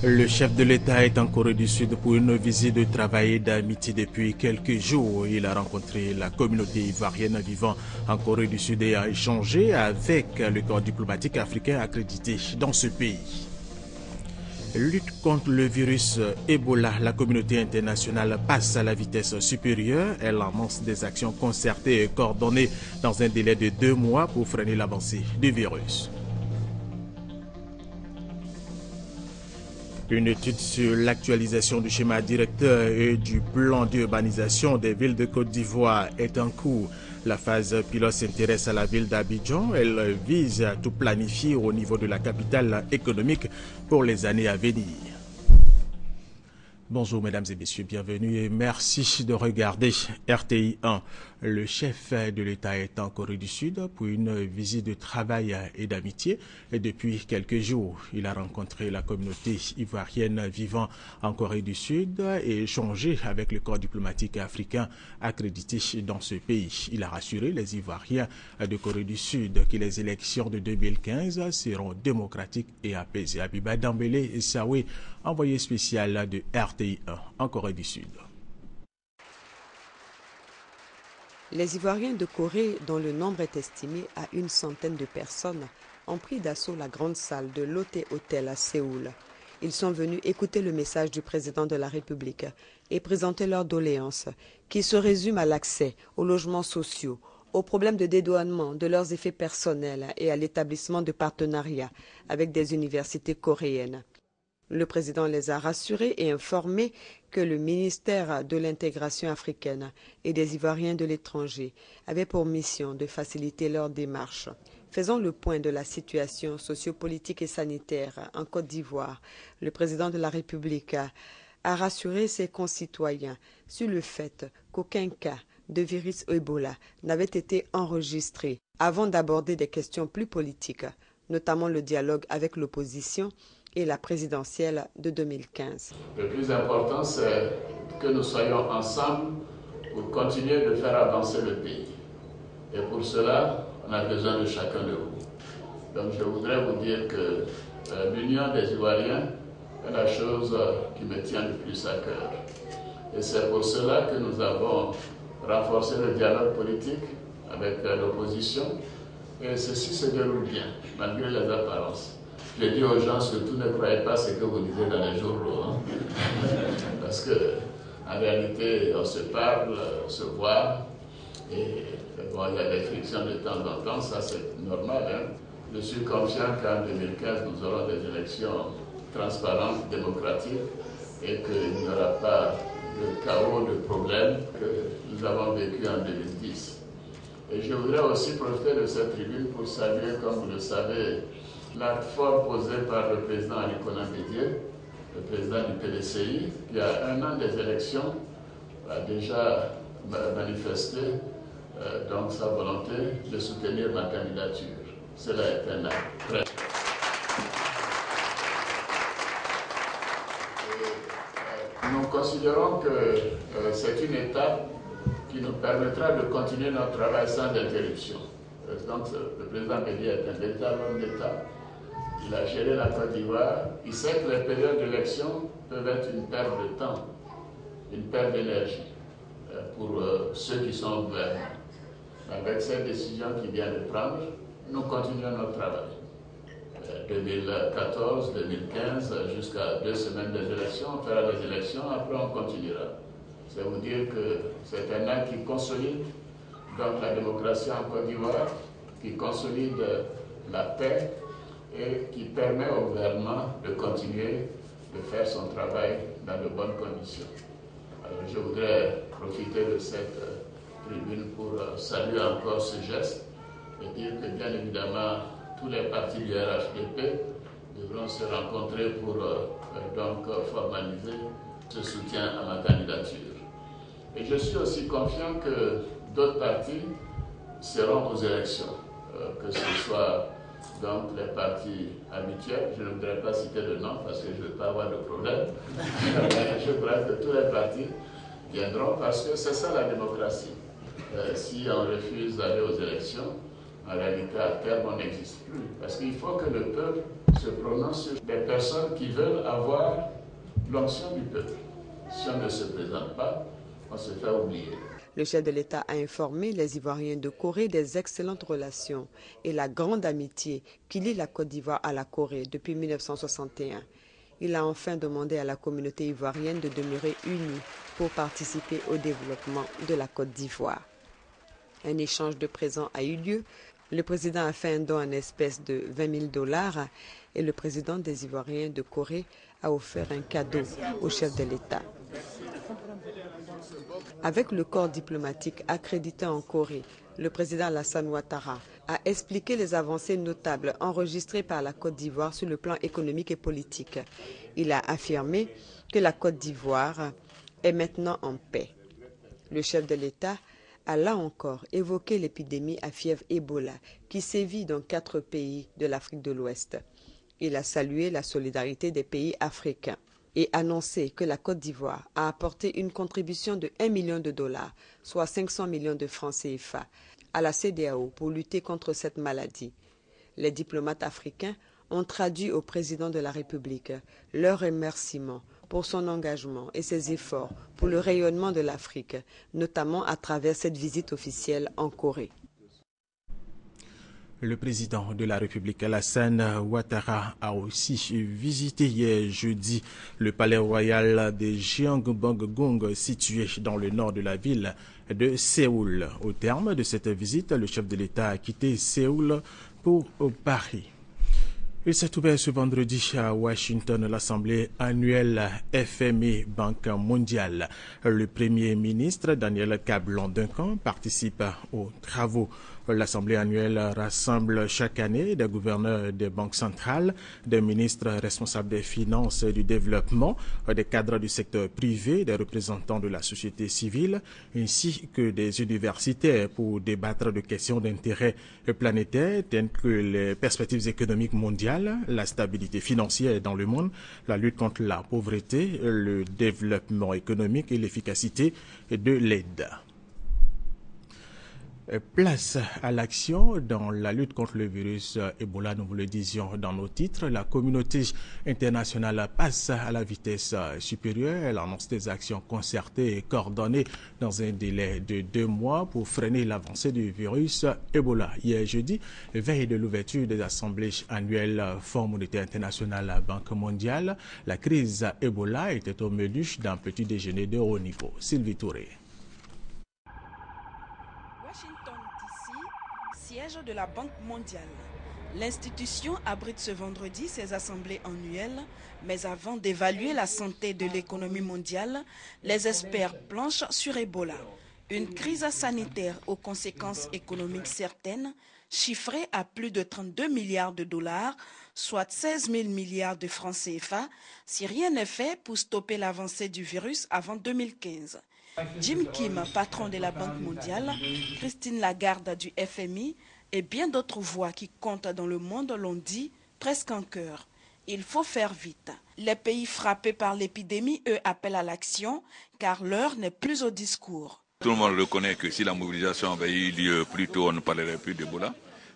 Le chef de l'État est en Corée du Sud pour une visite de travail et d'amitié depuis quelques jours. Il a rencontré la communauté ivoirienne vivant en Corée du Sud et a échangé avec le corps diplomatique africain accrédité dans ce pays. Lutte contre le virus Ebola, la communauté internationale passe à la vitesse supérieure. Elle annonce des actions concertées et coordonnées dans un délai de 2 mois pour freiner l'avancée du virus. Une étude sur l'actualisation du schéma directeur et du plan d'urbanisation des villes de Côte d'Ivoire est en cours. La phase pilote s'intéresse à la ville d'Abidjan. Elle vise à tout planifier au niveau de la capitale économique pour les années à venir. Bonjour mesdames et messieurs, bienvenue et merci de regarder RTI 1. Le chef de l'État est en Corée du Sud pour une visite de travail et d'amitié. Et depuis quelques jours, il a rencontré la communauté ivoirienne vivant en Corée du Sud et échangé avec le corps diplomatique africain accrédité dans ce pays. Il a rassuré les Ivoiriens de Corée du Sud que les élections de 2015 seront démocratiques et apaisées. Abiba Dambélé Saoué, envoyé spécial de RTI 1 en Corée du Sud. Les Ivoiriens de Corée, dont le nombre est estimé à 100 de personnes, ont pris d'assaut la grande salle de Lotte Hotel à Séoul. Ils sont venus écouter le message du président de la République et présenter leurs doléances, qui se résument à l'accès aux logements sociaux, aux problèmes de dédouanement de leurs effets personnels et à l'établissement de partenariats avec des universités coréennes. Le président les a rassurés et informés que le ministère de l'intégration africaine et des Ivoiriens de l'étranger avait pour mission de faciliter leur démarche. Faisant le point de la situation sociopolitique et sanitaire en Côte d'Ivoire, le président de la République a rassuré ses concitoyens sur le fait qu'aucun cas de virus Ebola n'avait été enregistré avant d'aborder des questions plus politiques, notamment le dialogue avec l'opposition et la présidentielle de 2015. Le plus important, c'est que nous soyons ensemble pour continuer de faire avancer le pays. Et pour cela, on a besoin de chacun de vous. Donc je voudrais vous dire que l'union des Ivoiriens est la chose qui me tient le plus à cœur. Et c'est pour cela que nous avons renforcé le dialogue politique avec l'opposition. Et ceci se déroule bien, malgré les apparences. Je dis aux gens, surtout ne croyez pas ce que vous lisez dans les journaux. Parce qu'en réalité, on se parle, on se voit. Et bon, il y a des frictions de temps en temps, ça c'est normal. Je suis confiant qu'en 2015, nous aurons des élections transparentes, démocratiques, et qu'il n'y aura pas de chaos, de problèmes que nous avons vécu en 2010. Et je voudrais aussi profiter de cette tribune pour saluer, comme vous le savez, l'acte fort posé par le président Nicolas Bédier, le président du PDCI, qui à 1 an des élections a déjà manifesté donc sa volonté de soutenir ma candidature. Cela est un acte très... Nous considérons que c'est une étape qui nous permettra de continuer notre travail sans interruption. Donc le président Bédier est un véritable homme d'État. Il a géré la Côte d'Ivoire. Il sait que les périodes d'élection peuvent être une perte de temps, une perte d'énergie pour ceux qui sont au gouvernement. Avec cette décision qu'il vient de prendre, nous continuons notre travail. 2014, 2015, jusqu'à 2 semaines des élections, on fera des élections, après on continuera. C'est vous dire que c'est un acte qui consolide donc la démocratie en Côte d'Ivoire, qui consolide la paix, et qui permet au gouvernement de continuer de faire son travail dans de bonnes conditions. Alors, je voudrais profiter de cette tribune pour saluer encore ce geste et dire que bien évidemment tous les partis du RHDP devront se rencontrer pour donc formaliser ce soutien à ma candidature. Et je suis aussi confiant que d'autres partis seront aux élections, que ce soit donc les partis habituels. Je ne voudrais pas citer de nom parce que je ne veux pas avoir de problème. Je crois que tous les partis viendront parce que c'est ça la démocratie. Si on refuse d'aller aux élections, En réalité, à terme, on n'existe plus. Parce qu'il faut que le peuple se prononce sur des personnes qui veulent avoir l'onction du peuple. Si on ne se présente pas, on se fait oublier. Le chef de l'État a informé les Ivoiriens de Corée des excellentes relations et la grande amitié qui lie la Côte d'Ivoire à la Corée depuis 1961. Il a enfin demandé à la communauté ivoirienne de demeurer unie pour participer au développement de la Côte d'Ivoire. Un échange de présents a eu lieu. Le président a fait un don en espèces de 20 000 $ et le président des Ivoiriens de Corée a offert un cadeau au chef de l'État. Avec le corps diplomatique accrédité en Corée, le président Alassane Ouattara a expliqué les avancées notables enregistrées par la Côte d'Ivoire sur le plan économique et politique. Il a affirmé que la Côte d'Ivoire est maintenant en paix. Le chef de l'État a là encore évoqué l'épidémie à fièvre Ebola qui sévit dans 4 pays de l'Afrique de l'Ouest. Il a salué la solidarité des pays africains et annoncé que la Côte d'Ivoire a apporté une contribution de 1 million de $, soit 500 millions de francs CFA, à la CEDEAO pour lutter contre cette maladie. Les diplomates africains ont traduit au président de la République leur remerciement pour son engagement et ses efforts pour le rayonnement de l'Afrique, notamment à travers cette visite officielle en Corée. Le président de la République, Alassane Ouattara, a aussi visité hier jeudi le palais royal de Gyeongbokgung situé dans le nord de la ville de Séoul. Au terme de cette visite, le chef de l'État a quitté Séoul pour Paris. Il s'est ouvert ce vendredi à Washington l'Assemblée annuelle FMI Banque mondiale. Le Premier ministre Daniel Kablan-Duncan participe aux travaux. L'Assemblée annuelle rassemble chaque année des gouverneurs des banques centrales, des ministres responsables des finances et du développement, des cadres du secteur privé, des représentants de la société civile, ainsi que des universitaires pour débattre de questions d'intérêt planétaire telles que les perspectives économiques mondiales, la stabilité financière dans le monde, la lutte contre la pauvreté, le développement économique et l'efficacité de l'aide. Place à l'action dans la lutte contre le virus Ebola, nous vous le disions dans nos titres. La communauté internationale passe à la vitesse supérieure. Elle annonce des actions concertées et coordonnées dans un délai de 2 mois pour freiner l'avancée du virus Ebola. Hier jeudi, veille de l'ouverture des assemblées annuelles Fonds monétaire international à la Banque mondiale, la crise Ebola était au menu d'un petit déjeuner de haut niveau. Sylvie Touré. Washington DC, siège de la Banque mondiale. L'institution abrite ce vendredi ses assemblées annuelles, mais avant d'évaluer la santé de l'économie mondiale, les experts planchent sur Ebola. Une crise sanitaire aux conséquences économiques certaines, chiffrée à plus de 32 milliards de $, soit 16 000 milliards de francs CFA, si rien n'est fait pour stopper l'avancée du virus avant 2015. Jim Kim, patron de la Banque mondiale, Christine Lagarde du FMI et bien d'autres voix qui comptent dans le monde l'ont dit presque en chœur. Il faut faire vite. Les pays frappés par l'épidémie, eux, appellent à l'action car l'heure n'est plus au discours. Tout le monde reconnaît que si la mobilisation avait eu lieu plus tôt, on ne parlerait plus d'Ebola.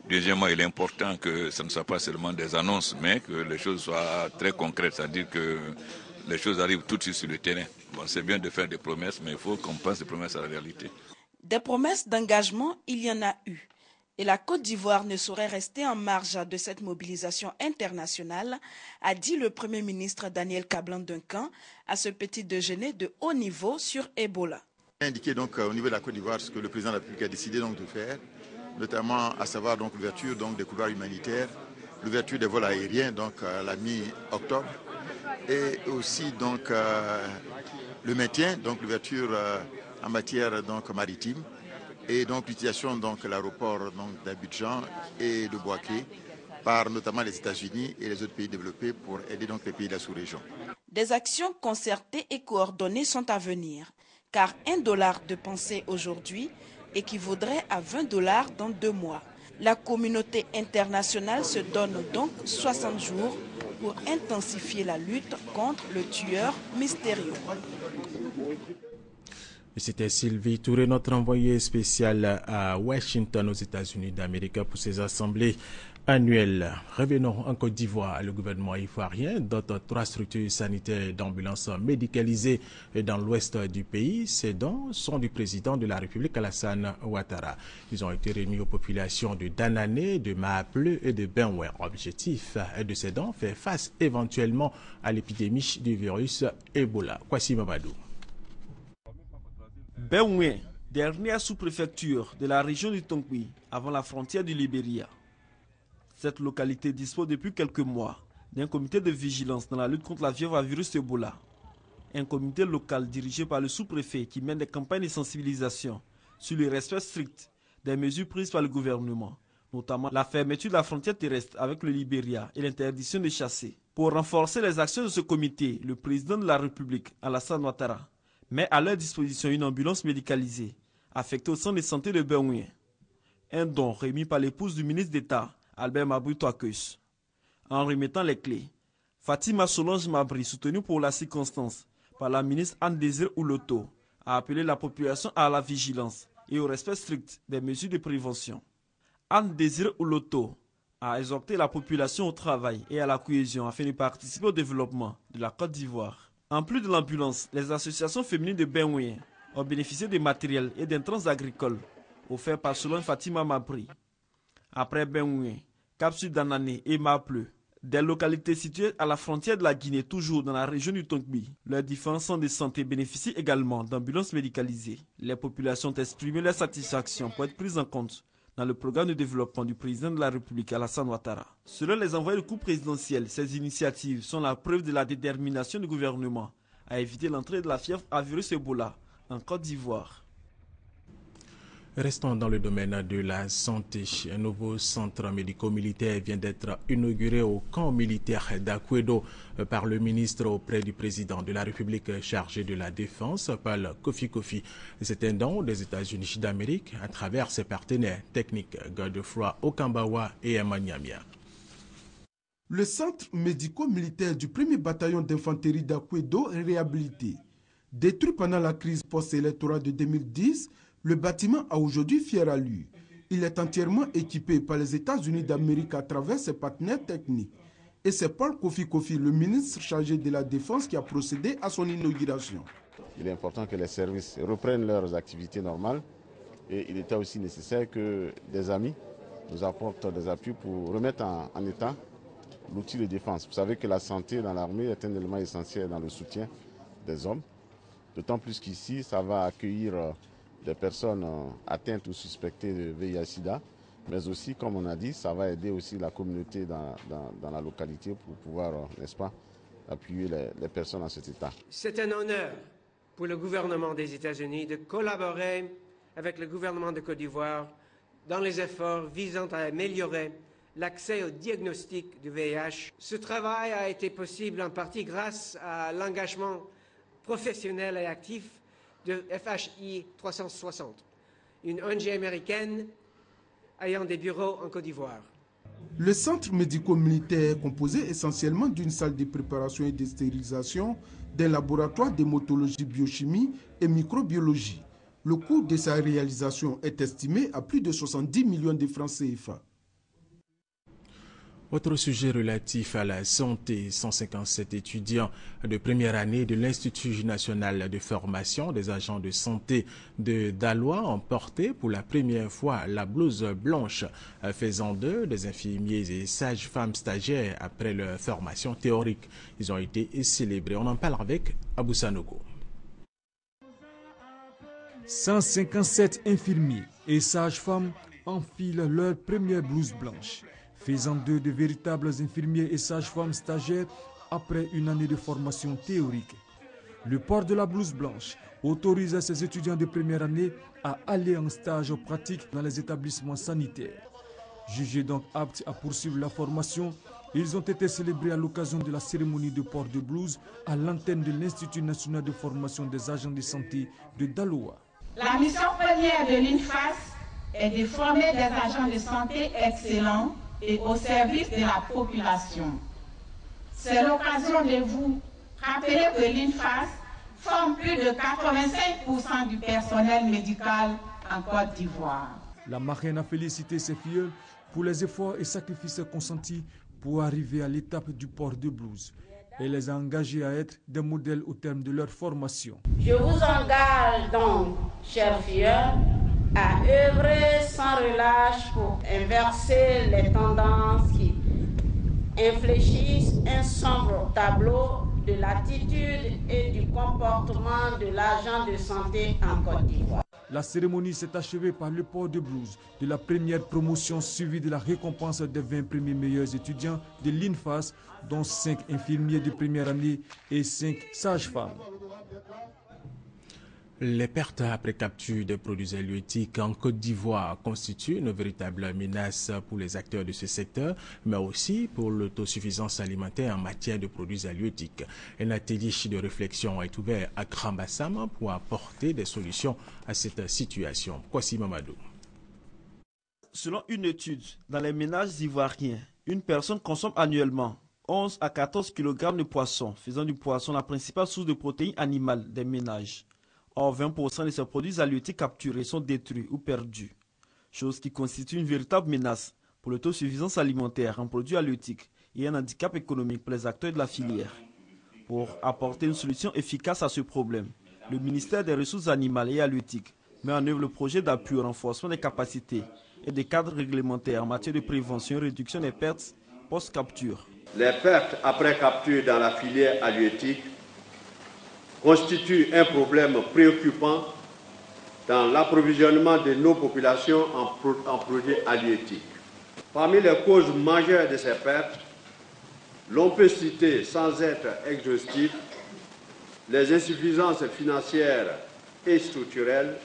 Deuxièmement, il est important que ce ne soit pas seulement des annonces, mais que les choses soient très concrètes, c'est-à-dire que les choses arrivent tout de suite sur le terrain. Bon, c'est bien de faire des promesses, mais il faut qu'on passe des promesses à la réalité. Des promesses d'engagement, il y en a eu. Et la Côte d'Ivoire ne saurait rester en marge de cette mobilisation internationale, a dit le Premier ministre Daniel Kablan-Duncan à ce petit déjeuner de haut niveau sur Ebola. Indiqué donc au niveau de la Côte d'Ivoire ce que le président de la République a décidé donc de faire, notamment à savoir donc l'ouverture donc des couloirs humanitaires, l'ouverture des vols aériens donc à la mi-octobre, et aussi donc le maintien donc l'ouverture en matière donc maritime et donc l'utilisation donc l'aéroport donc d'Abidjan et de Bouaké par notamment les États-Unis et les autres pays développés pour aider donc les pays de la sous-région. Des actions concertées et coordonnées sont à venir, car $1 dépensé aujourd'hui équivaudrait à $20 dans 2 mois. La communauté internationale se donne donc 60 jours pour intensifier la lutte contre le tueur mystérieux. C'était Sylvie Touré, notre envoyée spéciale à Washington aux États-Unis d'Amérique pour ces assemblées annuelles. Revenons en Côte d'Ivoire. Le gouvernement ivoirien dote 3 structures sanitaires d'ambulances médicalisées dans l'ouest du pays. Ces dons sont du président de la République Alassane Ouattara. Ils ont été remis aux populations de Danané, de Mahapleu et de Benoué. L'objectif de ces dons fait face éventuellement à l'épidémie du virus Ebola. Kwasi Mamadou. Benoué, dernière sous-préfecture de la région du Tongbi, avant la frontière du Libéria. Cette localité dispose depuis quelques mois d'un comité de vigilance dans la lutte contre la fièvre à virus Ebola. Un comité local dirigé par le sous-préfet qui mène des campagnes de sensibilisation sur le respect strict des mesures prises par le gouvernement, notamment la fermeture de la frontière terrestre avec le Libéria et l'interdiction de chasser. Pour renforcer les actions de ce comité, le président de la République, Alassane Ouattara, met à leur disposition une ambulance médicalisée affectée au centre de santé de Benoué. Un don remis par l'épouse du ministre d'État, Albert Mabri Touakeus. En remettant les clés, Fatima Solange Mabri, soutenue pour la circonstance par la ministre Anne-Désiré Ouloto, a appelé la population à la vigilance et au respect strict des mesures de prévention. Anne-Désiré Ouloto a exhorté la population au travail et à la cohésion afin de participer au développement de la Côte d'Ivoire. En plus de l'ambulance, les associations féminines de Benoué ont bénéficié de matériel et d'intrants agricoles offerts par Solange Fatima Mabri. Après Benoué, Cap-Sud d'Anané et Mahapleu, des localités situées à la frontière de la Guinée, toujours dans la région du Tongbi, leurs différents centres de santé bénéficient également d'ambulances médicalisées. Les populations ont exprimé leur satisfaction pour être prises en compte dans le programme de développement du président de la République, Alassane Ouattara. Selon les envoyés du coup présidentiel, ces initiatives sont la preuve de la détermination du gouvernement à éviter l'entrée de la fièvre à virus Ebola en Côte d'Ivoire. Restons dans le domaine de la santé. Un nouveau centre médico-militaire vient d'être inauguré au camp militaire d'Akwedo par le ministre auprès du président de la République chargé de la Défense, Paul Kofi. C'est un don des États-Unis d'Amérique à travers ses partenaires techniques Godefroy Okambawa et Emanyamia. Le centre médico-militaire du 1er bataillon d'infanterie d'Akwedo est réhabilité. Détruit pendant la crise post-électorale de 2010, le bâtiment a aujourd'hui fière allure. Il est entièrement équipé par les États-Unis d'Amérique à travers ses partenaires techniques. Et c'est Paul Kofi, le ministre chargé de la Défense, qui a procédé à son inauguration. Il est important que les services reprennent leurs activités normales et il était aussi nécessaire que des amis nous apportent des appuis pour remettre en état l'outil de défense. Vous savez que la santé dans l'armée est un élément essentiel dans le soutien des hommes. D'autant plus qu'ici, ça va accueillir des personnes atteintes ou suspectées de VIH-Sida, mais aussi, comme on a dit, ça va aider aussi la communauté dans la localité pour pouvoir, n'est-ce pas, appuyer les personnes en cet état. C'est un honneur pour le gouvernement des États-Unis de collaborer avec le gouvernement de Côte d'Ivoire dans les efforts visant à améliorer l'accès au diagnostic du VIH. Ce travail a été possible en partie grâce à l'engagement professionnel et actif de FHI 360, une ONG américaine ayant des bureaux en Côte d'Ivoire. Le centre médico-militaire est composé essentiellement d'une salle de préparation et de stérilisation, d'un laboratoire d'hématologie, biochimie et microbiologie. Le coût de sa réalisation est estimé à plus de 70 millions de francs CFA. Autre sujet relatif à la santé, 157 étudiants de première année de l'Institut national de formation des agents de santé de Daloa ont porté pour la première fois la blouse blanche, faisant d'eux des infirmiers et sages-femmes stagiaires après leur formation théorique. Ils ont été célébrés. On en parle avec Abou Sanogo. 157 infirmiers et sages-femmes enfilent leur première blouse blanche, faisant d'eux de véritables infirmiers et sages-femmes stagiaires après une année de formation théorique. Le port de la blouse blanche autorise ces étudiants de première année à aller en stage pratique dans les établissements sanitaires. Jugés donc aptes à poursuivre la formation, ils ont été célébrés à l'occasion de la cérémonie de port de blouse à l'antenne de l'Institut national de formation des agents de santé de Daloa. La mission première de l'INFAS est de former des agents de santé excellents et au service de la population. C'est l'occasion de vous rappeler que l'INFAS forment plus de 85% du personnel médical en Côte d'Ivoire. La marraine a félicité ses filles pour les efforts et sacrifices consentis pour arriver à l'étape du port de blouse. Elle les a engagés à être des modèles au terme de leur formation. Je vous engage donc, chers filles, à œuvrer sans relâche pour inverser les tendances qui infléchissent un sombre tableau de l'attitude et du comportement de l'agent de santé en Côte d'Ivoire. La cérémonie s'est achevée par le port de blouse de la première promotion suivie de la récompense des 20 premiers meilleurs étudiants de l'INFAS, dont 5 infirmiers de première année et 5 sages-femmes. Les pertes après capture des produits halieutiques en Côte d'Ivoire constituent une véritable menace pour les acteurs de ce secteur, mais aussi pour l'autosuffisance alimentaire en matière de produits halieutiques. Un atelier de réflexion est ouvert à Grand Bassam pour apporter des solutions à cette situation. Kwasi Mamadou. Selon une étude, dans les ménages ivoiriens, une personne consomme annuellement 11 à 14 kg de poisson, faisant du poisson la principale source de protéines animales des ménages. Or, 20% de ces produits halieutiques capturés sont détruits ou perdus, chose qui constitue une véritable menace pour l'autosuffisance alimentaire en produits halieutiques et un handicap économique pour les acteurs de la filière. Pour apporter une solution efficace à ce problème, le ministère des Ressources animales et halieutiques met en œuvre le projet d'appui au renforcement des capacités et des cadres réglementaires en matière de prévention et réduction des pertes post-capture. Les pertes après capture dans la filière halieutique constitue un problème préoccupant dans l'approvisionnement de nos populations en produits halieutiques. Parmi les causes majeures de ces pertes, l'on peut citer, sans être exhaustif, les insuffisances financières et structurelles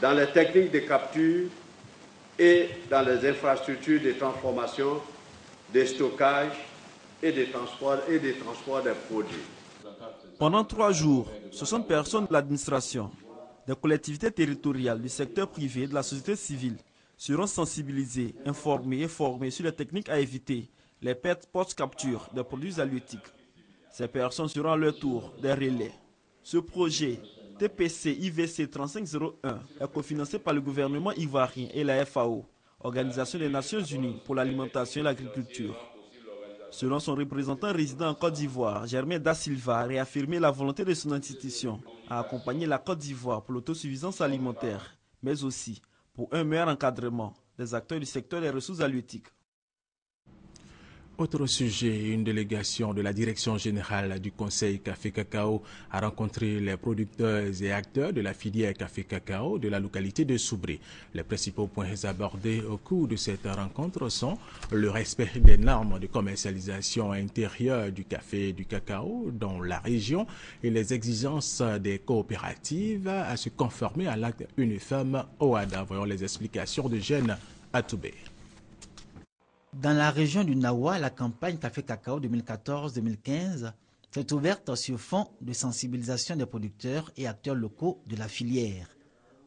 dans les techniques de capture et dans les infrastructures de transformation, de stockage et de transport des produits. Pendant 3 jours, 60 personnes de l'administration, des collectivités territoriales, du secteur privé et de la société civile seront sensibilisées, informées et formées sur les techniques à éviter les pertes post-capture des produits halieutiques. Ces personnes seront à leur tour des relais. Ce projet TPC IVC 3501 est cofinancé par le gouvernement ivoirien et la FAO, Organisation des Nations Unies pour l'alimentation et l'agriculture. Selon son représentant résident en Côte d'Ivoire, Germain Da Silva a réaffirmé la volonté de son institution à accompagner la Côte d'Ivoire pour l'autosuffisance alimentaire, mais aussi pour un meilleur encadrement des acteurs du secteur des ressources halieutiques. Autre sujet, une délégation de la direction générale du Conseil Café-Cacao a rencontré les producteurs et acteurs de la filière café-cacao de la localité de Soubré. Les principaux points abordés au cours de cette rencontre sont le respect des normes de commercialisation intérieure du café et du cacao dans la région et les exigences des coopératives à se conformer à l'acte uniforme OHADA. Voyons les explications de Jeanne Atoubé. Dans la région du Nawa, la campagne Café-Cacao 2014-2015 s'est ouverte sur fond de sensibilisation des producteurs et acteurs locaux de la filière.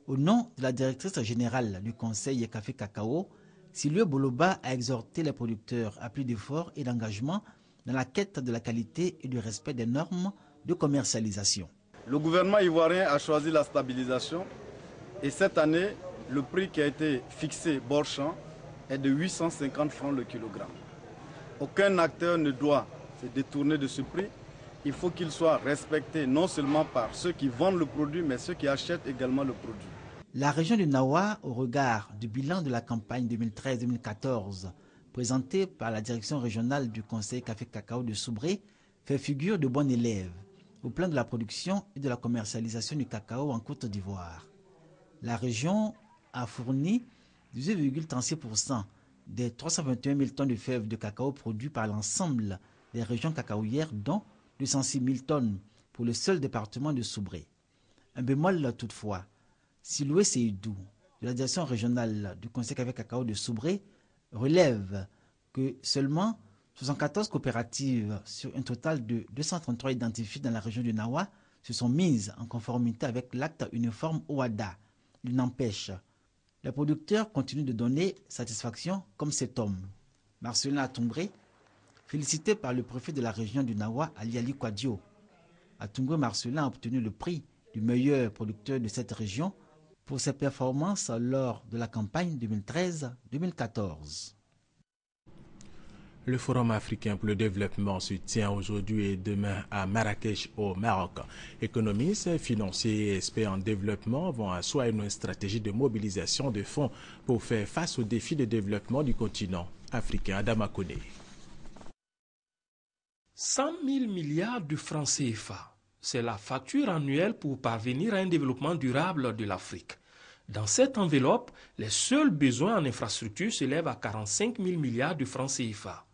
Au nom de la directrice générale du Conseil Café-Cacao, Silvio Boloba a exhorté les producteurs à plus d'efforts et d'engagement dans la quête de la qualité et du respect des normes de commercialisation. Le gouvernement ivoirien a choisi la stabilisation et cette année, le prix qui a été fixé bord champ est de 850 francs le kilogramme. Aucun acteur ne doit se détourner de ce prix. Il faut qu'il soit respecté non seulement par ceux qui vendent le produit, mais ceux qui achètent également le produit. La région du Nawa, au regard du bilan de la campagne 2013-2014, présenté par la direction régionale du Conseil Café-Cacao de Soubré, fait figure de bon élève au plan de la production et de la commercialisation du cacao en Côte d'Ivoire. La région a fourni 18,36% des 321 000 tonnes de fèves de cacao produits par l'ensemble des régions cacaoyères, dont 206 000 tonnes pour le seul département de Soubré. Un bémol toutefois, Siloué Seydou, de la direction régionale du Conseil Café-Cacao de Soubré, relève que seulement 74 coopératives sur un total de 233 identifiées dans la région du Nawa se sont mises en conformité avec l'acte uniforme OHADA. Il n'empêche, les producteurs continuent de donner satisfaction comme cet homme. Marcelin Atombré, félicité par le préfet de la région du Nawa, Ali Kwadio, Atungwe Marcelin a obtenu le prix du meilleur producteur de cette région pour ses performances lors de la campagne 2013-2014. Le Forum africain pour le développement se tient aujourd'hui et demain à Marrakech au Maroc. Économistes, financiers et experts en développement vont asseoir une stratégie de mobilisation de fonds pour faire face aux défis de développement du continent africain. Adama Kone. 100 000 milliards de francs CFA, c'est la facture annuelle pour parvenir à un développement durable de l'Afrique. Dans cette enveloppe, les seuls besoins en infrastructure s'élèvent à 45 000 milliards de francs CFA.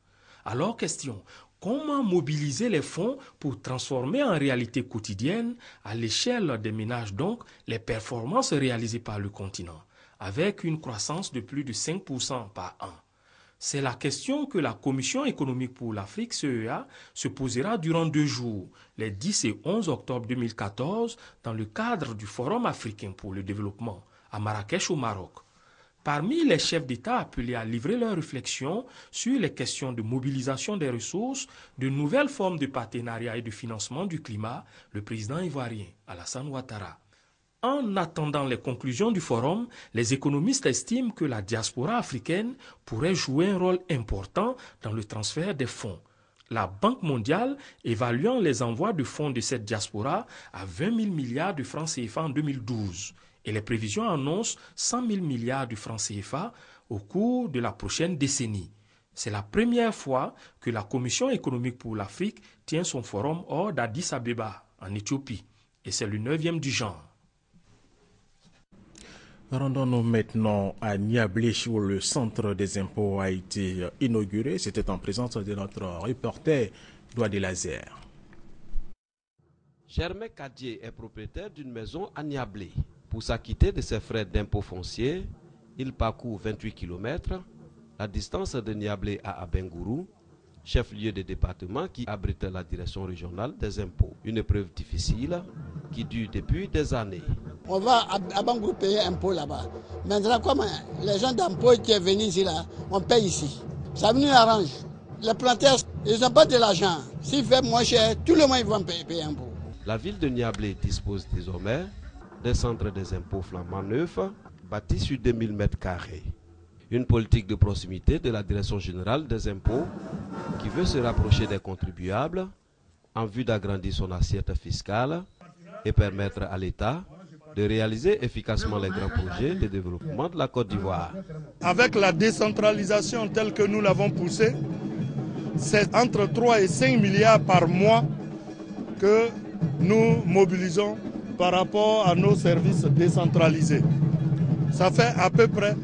Alors question, comment mobiliser les fonds pour transformer en réalité quotidienne, à l'échelle des ménages donc, les performances réalisées par le continent, avec une croissance de plus de 5% par an? C'est la question que la Commission économique pour l'Afrique, CEA, se posera durant 2 jours, les 10 et 11 octobre 2014, dans le cadre du Forum africain pour le développement, à Marrakech au Maroc. Parmi les chefs d'État appelés à livrer leurs réflexions sur les questions de mobilisation des ressources, de nouvelles formes de partenariat et de financement du climat, le président ivoirien Alassane Ouattara. En attendant les conclusions du forum, les économistes estiment que la diaspora africaine pourrait jouer un rôle important dans le transfert des fonds. La Banque mondiale évaluant les envois de fonds de cette diaspora à 20 000 milliards de francs CFA en 2012. Et les prévisions annoncent 100 000 milliards de francs CFA au cours de la prochaine décennie. C'est la première fois que la Commission économique pour l'Afrique tient son forum hors d'Addis Abeba, en Éthiopie. Et c'est le 9e du genre. Rendons-nous maintenant à Niablé où le centre des impôts a été inauguré. C'était en présence de notre reporter Douadé Lazer. Germain Kadier est propriétaire d'une maison à Niablé. Pour s'acquitter de ses frais d'impôt foncier, il parcourt 28 km, la distance de Niablé à Abengourou, chef-lieu de département qui abrite la direction régionale des impôts. Une épreuve difficile qui dure depuis des années. On va à Bangourou payer impôt là-bas. Maintenant, comme les gens d'impôt qui sont venus ici, là, on paye ici. Ça nous arrange. Les planteurs, ils n'ont pas de l'argent. S'ils font moins cher, tout le monde va payer impôt. La ville de Niablé dispose désormais d'un centre des impôts flambant neuf, bâti sur 2000 m². Une politique de proximité de la Direction générale des impôts qui veut se rapprocher des contribuables en vue d'agrandir son assiette fiscale et permettre à l'État de réaliser efficacement les grands projets de développement de la Côte d'Ivoire. Avec la décentralisation telle que nous l'avons poussée, c'est entre 3 et 5 milliards par mois que nous mobilisons par rapport à nos services décentralisés. Ça fait à peu près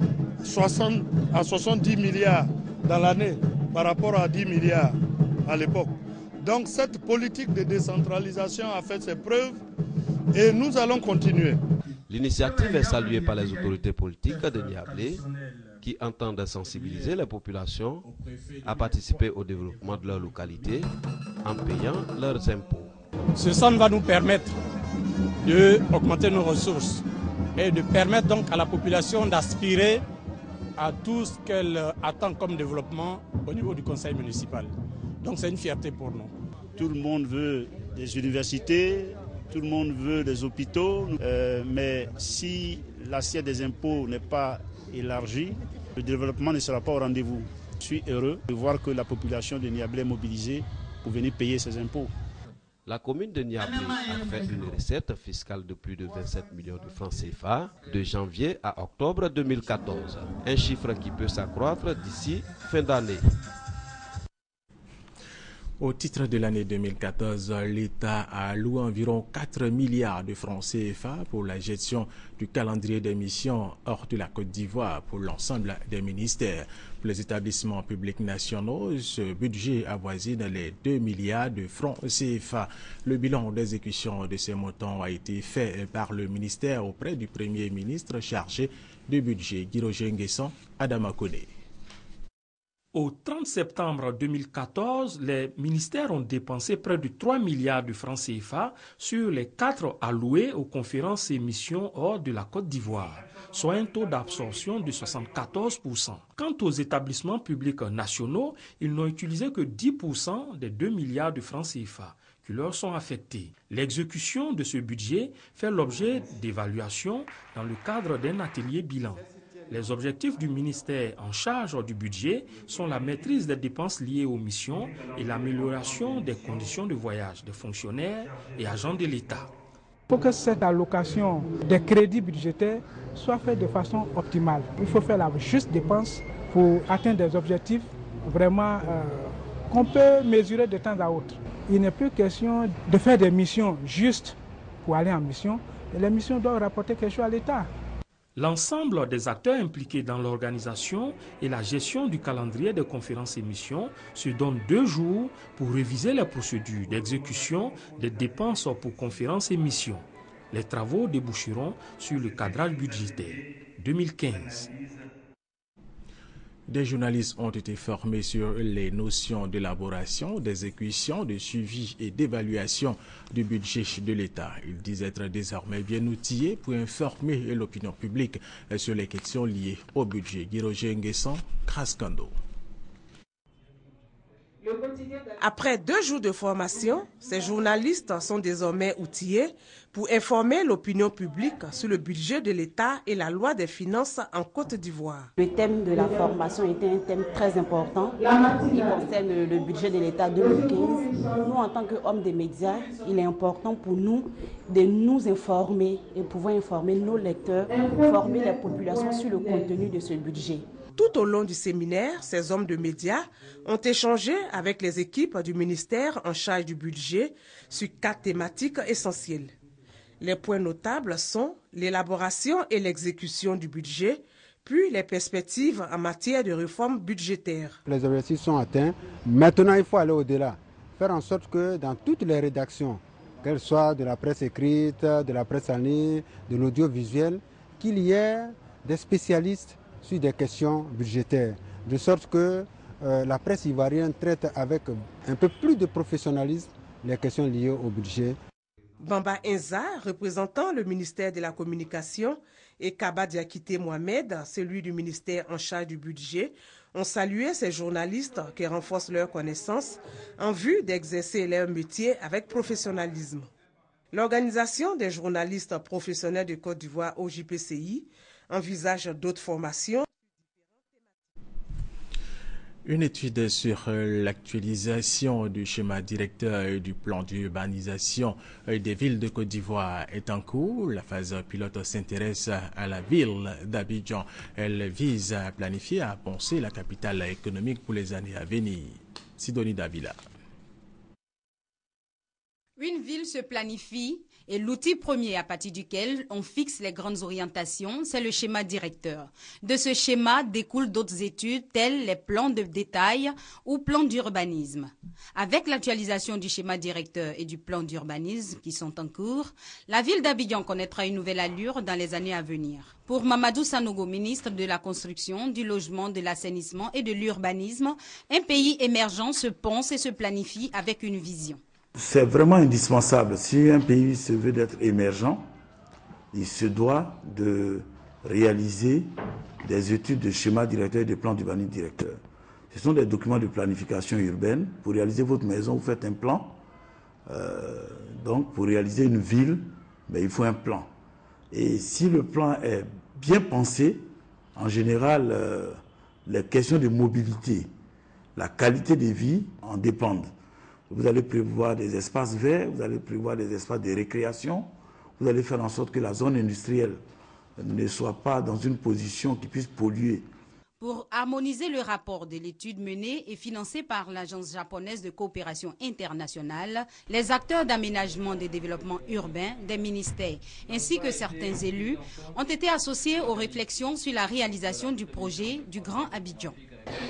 60 à 70 milliards dans l'année par rapport à 10 milliards à l'époque. Donc cette politique de décentralisation a fait ses preuves et nous allons continuer. L'initiative est saluée par les autorités politiques de Niablé qui entendent sensibiliser les populations à participer au développement de leur localité en payant leurs impôts. Ce centre va nous permettre d'augmenter nos ressources et de permettre donc à la population d'aspirer à tout ce qu'elle attend comme développement au niveau du conseil municipal. Donc c'est une fierté pour nous. Tout le monde veut des universités, tout le monde veut des hôpitaux, mais si l'assiette des impôts n'est pas élargie, le développement ne sera pas au rendez-vous. Je suis heureux de voir que la population de Niablé est mobilisée pour venir payer ses impôts. La commune de Niablé a fait une recette fiscale de plus de 27 millions de francs CFA de janvier à octobre 2014. Un chiffre qui peut s'accroître d'ici fin d'année. Au titre de l'année 2014, l'État a alloué environ 4 milliards de francs CFA pour la gestion du calendrier des missions hors de la Côte d'Ivoire pour l'ensemble des ministères. Pour les établissements publics nationaux, ce budget avoisine les 2 milliards de francs CFA. Le bilan d'exécution de ces montants a été fait par le ministère auprès du Premier ministre chargé du budget, Guiroje Nguessan, Adama Kone. Au 30 septembre 2014, les ministères ont dépensé près de 3 milliards de francs CFA sur les 4 alloués aux conférences et missions hors de la Côte d'Ivoire, soit un taux d'absorption de 74%. Quant aux établissements publics nationaux, ils n'ont utilisé que 10% des 2 milliards de francs CFA qui leur sont affectés. L'exécution de ce budget fait l'objet d'évaluations dans le cadre d'un atelier bilan. Les objectifs du ministère en charge du budget sont la maîtrise des dépenses liées aux missions et l'amélioration des conditions de voyage des fonctionnaires et agents de l'État. Pour que cette allocation des crédits budgétaires soit faite de façon optimale, il faut faire la juste dépense pour atteindre des objectifs vraiment qu'on peut mesurer de temps à autre. Il n'est plus question de faire des missions juste pour aller en mission. Et les missions doivent rapporter quelque chose à l'État. L'ensemble des acteurs impliqués dans l'organisation et la gestion du calendrier des conférences et missions se donnent 2 jours pour réviser les procédures d'exécution des dépenses pour conférences et missions. Les travaux déboucheront sur le cadrage budgétaire 2015. Des journalistes ont été formés sur les notions d'élaboration, d'exécution, de suivi et d'évaluation du budget de l'État. Ils disent être désormais bien outillés pour informer l'opinion publique sur les questions liées au budget. Guiroje Nguessan, Kraskando. Après 2 jours de formation, ces journalistes sont désormais outillés pour informer l'opinion publique sur le budget de l'État et la loi des finances en Côte d'Ivoire. Le thème de la formation était un thème très important qui concerne le budget de l'État 2015. Nous, en tant qu'hommes des médias, il est important pour nous de nous informer et pouvoir informer nos lecteurs, former les populations sur le contenu de ce budget. Tout au long du séminaire, ces hommes de médias ont échangé avec les équipes du ministère en charge du budget sur 4 thématiques essentielles. Les points notables sont l'élaboration et l'exécution du budget, puis les perspectives en matière de réforme budgétaire. Les objectifs sont atteints. Maintenant, il faut aller au-delà. Faire en sorte que dans toutes les rédactions, qu'elles soient de la presse écrite, de la presse en ligne, de l'audiovisuel, qu'il y ait des spécialistes sur des questions budgétaires, de sorte que la presse ivoirienne traite avec un peu plus de professionnalisme les questions liées au budget. Bamba Inza, représentant le ministère de la Communication, et Kaba Diakité Mohamed, celui du ministère en charge du budget, ont salué ces journalistes qui renforcent leurs connaissances en vue d'exercer leur métier avec professionnalisme. L'Organisation des journalistes professionnels de Côte d'Ivoire, OJPCI, envisage d'autres formations. Une étude sur l'actualisation du schéma directeur et du plan d'urbanisation des villes de Côte d'Ivoire est en cours. La phase pilote s'intéresse à la ville d'Abidjan. Elle vise à planifier, à penser la capitale économique pour les années à venir. Sidonie Davila. Une ville se planifie et l'outil premier à partir duquel on fixe les grandes orientations, c'est le schéma directeur. De ce schéma découlent d'autres études telles les plans de détail ou plans d'urbanisme. Avec l'actualisation du schéma directeur et du plan d'urbanisme qui sont en cours, la ville d'Abidjan connaîtra une nouvelle allure dans les années à venir. Pour Mamadou Sanogo, ministre de la Construction, du Logement, de l'Assainissement et de l'Urbanisme, un pays émergent se pense et se planifie avec une vision. C'est vraiment indispensable. Si un pays se veut d'être émergent, il se doit de réaliser des études de schéma directeur et de plans d'urbanisme directeur. Ce sont des documents de planification urbaine. Pour réaliser votre maison, vous faites un plan. Donc, pour réaliser une ville, il faut un plan. Et si le plan est bien pensé, en général, les questions de mobilité, la qualité de vie en dépendent. Vous allez prévoir des espaces verts, vous allez prévoir des espaces de récréation, vous allez faire en sorte que la zone industrielle ne soit pas dans une position qui puisse polluer. Pour harmoniser le rapport de l'étude menée et financée par l'Agence japonaise de coopération internationale, les acteurs d'aménagement et de développement urbain des ministères ainsi que certains élus ont été associés aux réflexions sur la réalisation du projet du Grand Abidjan.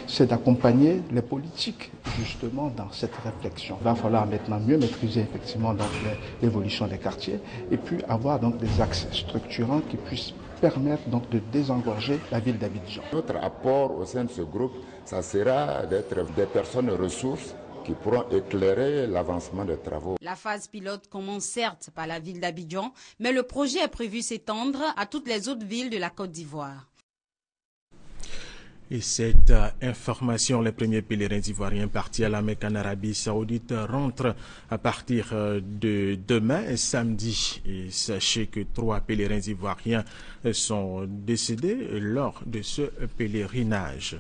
C'est d'accompagner les politiques justement dans cette réflexion. Il va falloir maintenant mieux maîtriser effectivement l'évolution des quartiers et puis avoir donc des axes structurants qui puissent permettre donc de désengorger la ville d'Abidjan. Notre apport au sein de ce groupe, ça sera d'être des personnes ressources qui pourront éclairer l'avancement des travaux. La phase pilote commence certes par la ville d'Abidjan, mais le projet est prévu s'étendre à toutes les autres villes de la Côte d'Ivoire. Et cette information, les premiers pèlerins ivoiriens partis à la Mecque en Arabie Saoudite rentrent à partir de demain, samedi. Et sachez que 3 pèlerins ivoiriens sont décédés lors de ce pèlerinage.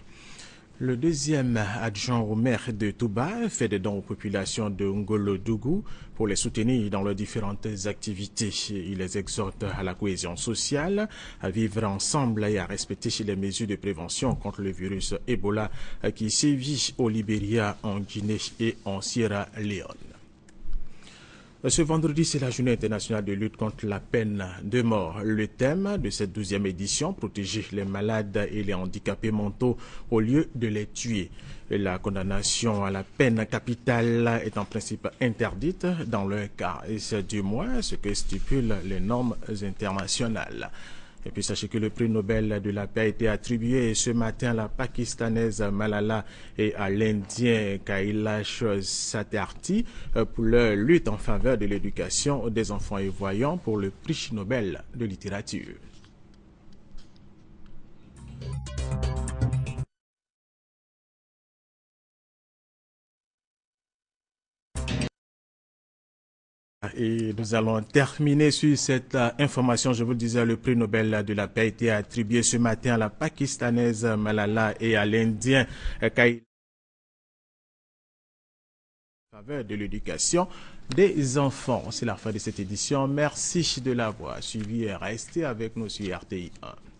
Le deuxième adjoint au maire de Touba fait des dons aux populations de Ngolo-Dougou pour les soutenir dans leurs différentes activités. Il les exhorte à la cohésion sociale, à vivre ensemble et à respecter les mesures de prévention contre le virus Ebola qui sévit au Libéria, en Guinée et en Sierra Leone. Ce vendredi, c'est la journée internationale de lutte contre la peine de mort. Le thème de cette 12e édition, protéger les malades et les handicapés mentaux au lieu de les tuer. La condamnation à la peine capitale est en principe interdite dans leur cas. Et c'est du moins ce que stipulent les normes internationales. Et puis sachez que le prix Nobel de la paix a été attribué ce matin à la Pakistanaise Malala et à l'Indien Kailash Satyarthi pour leur lutte en faveur de l'éducation des enfants et voyants pour le prix Nobel de littérature. Et nous allons terminer sur cette information. Je vous disais, le prix Nobel de la paix a été attribué ce matin à la Pakistanaise Malala et à l'Indien Kailash en faveur de l'éducation des enfants. C'est la fin de cette édition. Merci de l'avoir suivi et restez avec nous sur RTI 1.